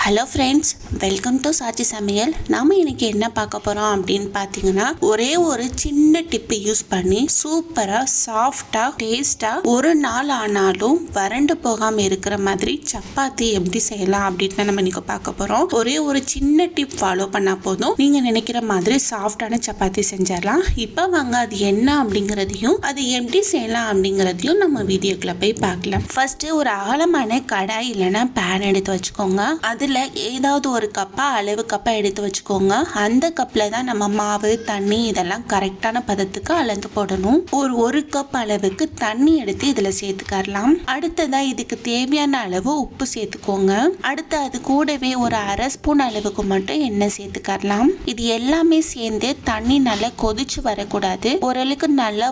Hello friends, welcome to சாச்சி சமையல். நாம் இன்னைக்கு என்ன பார்க்க போகிறோம் அப்படின்னு பார்த்தீங்கன்னா, ஒரே ஒரு சின்ன டிப்பு யூஸ் பண்ணி சூப்பராக சாஃப்டாக டேஸ்டாக ஒரு நாள் ஆனாலும் வறண்டு போகாமல் இருக்கிற மாதிரி சப்பாத்தி எப்படி செய்யலாம் அப்படின்னு நம்ம இன்னைக்கு பார்க்க போகிறோம். ஒரே ஒரு சின்ன டிப் ஃபாலோ பண்ணால் போதும், நீங்கள் நினைக்கிற மாதிரி சாஃப்டான சப்பாத்தி செஞ்சிடலாம். இப்போ வாங்க அது என்ன அப்படிங்கிறதையும் அது எப்படி செய்யலாம் அப்படிங்கிறதையும் நம்ம வீடியோக்குள்ள போய் பார்க்கலாம். ஃபர்ஸ்ட் ஒரு அகலமான கடாய் இல்லைன்னா பேன் எடுத்து வச்சுக்கோங்க. அதில் ஏதாவது ஒரு அளவு கப்பா எடுத்து வச்சுக்கோங்க. அந்த கப்ல தான் நம்ம மாவு தண்ணி இதெல்லாம் கரெக்டான பதத்துக்கு அளந்து போடணும். ஒரு கப் அளவுக்கு தண்ணி எடுத்து இதுல சேர்த்துக்கலாம். அடுத்ததா இதுக்கு தேவையான அளவு உப்பு சேர்த்துக்கோங்க. அடுத்து அது கூடவே ஒரு அரை ஸ்பூன் அளவுக்கு மட்டும் எண்ணெய் சேர்த்துக்கலாம். இது எல்லாமே சேர்ந்து தண்ணி நல்லா கொதிச்சு வரக்கூடாது. ஓரளவுக்கு நல்லா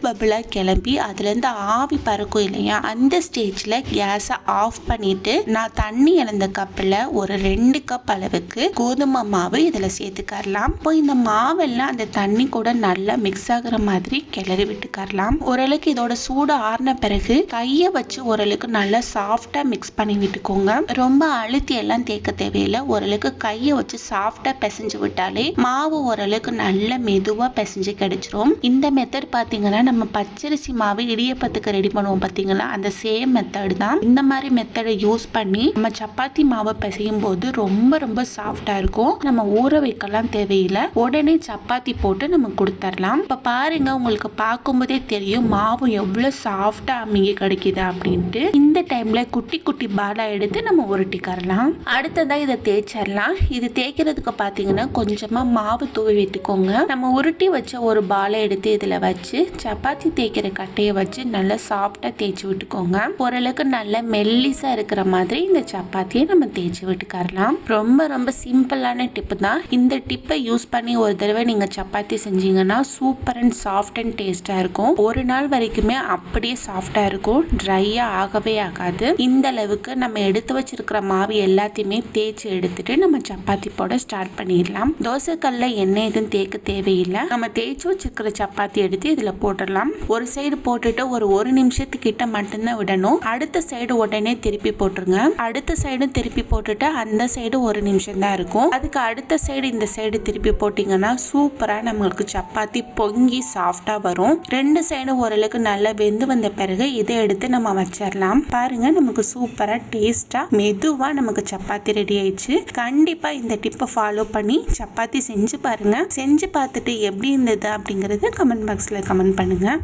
பபுளா கிளம்பி அதுல இருந்து ஆவி பறக்கும் இல்லையா, அந்த ஸ்டேஜ்ல கேஸை ஆஃப் பண்ணிட்டு நான் தண்ணி இழந்த கப்பில் ஒரு 2 கப் அளவுக்கு கோதுமை மாவு இதில் சேர்த்துக்கலாம். இப்போ இந்த மாவெல்லாம் அந்த தண்ணி கூட நல்லா மிக்ஸ் ஆகுற மாதிரி கிளறி விட்டுக்கலாம். ஓரளவுக்கு இதோட சூடு ஆறின பிறகு கையை வச்சு ஓரளவுக்கு நல்லா சாஃப்டா மிக்ஸ் பண்ணி விட்டுக்கோங்க. ரொம்ப அழுத்தி எல்லாம் தேக்க தேவையில்லை. ஓரளவுக்கு கையை வச்சு சாஃப்டா பிசைஞ்சு விட்டாலே மாவு ஓரளவுக்கு நல்ல மெதுவா பிசைஞ்சு கிடைச்சிரும். இந்த மெத்தட் பார்த்தீங்கன்னா நம்ம பச்சரிசி மாவு இடியப்பத்துக்கு ரெடி பண்ணுவோம் பார்த்தீங்களா, அந்த சேம் மெத்தட் தான். இந்த மாதிரி மெத்தடை யூஸ் பண்ணி நம்ம சப்பாத்தி மாவை பிசையும் போது ரொம்ப சாஃப்டா இருக்கும். நம்ம ஊற வைக்கலாம் தேவையில்லை, உடனே சப்பாத்தி போட்டு நம்ம கொடுத்துடலாம். இப்ப பாருங்க, உங்களுக்கு பார்க்கும்போதே தெரியும் மாவு எவ்வளவு சாஃப்டா அம்மிங்க கிடைக்குது அப்படின்ட்டு. இந்த டைம்ல குட்டி குட்டி பாலா எடுத்து நம்ம உருட்டிக்கலாம். அடுத்ததா இதை தேய்ச்சிடலாம். இது தேய்க்கிறதுக்கு பாத்தீங்கன்னா கொஞ்சமா மாவு தூவி விட்டுக்கோங்க. நம்ம உருட்டி வச்ச ஒரு பாலை எடுத்து இதுல வச்சு சப்பாத்தி தேய்க்கிற கட்டையை வச்சு நல்லா சாஃப்டா தேய்ச்சி விட்டுக்கோங்க. ஓரளவுக்கு நல்லா மெல்லிசா இருக்கிற மாதிரி இந்த சப்பாத்தியை நம்ம தேய்ச்சி விட்டுக்கலாம். ரொம்ப சிம்பிளான டிப்பு தான். இந்த டிப்பை யூஸ் பண்ணி ஒரு தடவை நீங்க சப்பாத்தி செஞ்சீங்கன்னா சூப்பர் அண்ட் சாஃப்ட் அண்ட் டேஸ்டா இருக்கும். ஒரு நாள் வரைக்குமே அப்படியே சாஃப்டா இருக்கும், ட்ரையா ஆகவே ஆகாது. இந்த அளவுக்கு நம்ம எடுத்து வச்சிருக்கிற மாவு எல்லாத்தையுமே தேய்ச்சி எடுத்துட்டு நம்ம சப்பாத்தி போட ஸ்டார்ட் பண்ணிடலாம். தோசைக்கல்ல எண்ணெய் எதுவும் தேய்க்க தேவையில்லை. நம்ம தேய்ச்சி வச்சிருக்கிற சப்பாத்தி எடுத்து இதுல போட்டுடலாம். ஒரு சைடு போட்டுட்டு ஒரு நிமிஷத்துக்கிட்ட மட்டும்தான் விடணும். அடுத்த சைடு உடனே திருப்பி போட்டுருங்க. அடுத்த சைடும் திருப்பி போட்டுட்டு அந்த சைடு ஒரு நிமிஷம் தான் இருக்கும். அதுக்கு அடுத்த சைடு இந்த சைடு திருப்பி போட்டீங்கன்னா சூப்பரா நம்மளுக்கு சப்பாத்தி பொங்கி சாஃப்டா வரும். 2 சைடும் ஓரளவுக்கு நல்லா வெந்து வந்த பிறகு இதை எடுத்து நம்ம வச்சிடலாம். பாருங்க, நமக்கு சூப்பரா டேஸ்டா மெதுவா நமக்கு சப்பாத்தி ரெடி ஆயிடுச்சு. கண்டிப்பா இந்த டிப்பை ஃபாலோ பண்ணி சப்பாத்தி செஞ்சு பாருங்க. செஞ்சு பார்த்துட்டு எப்படி இருந்தது அப்படிங்கறது கமெண்ட் பாக்ஸ்ல கமெண்ட் பண்ணுங்க.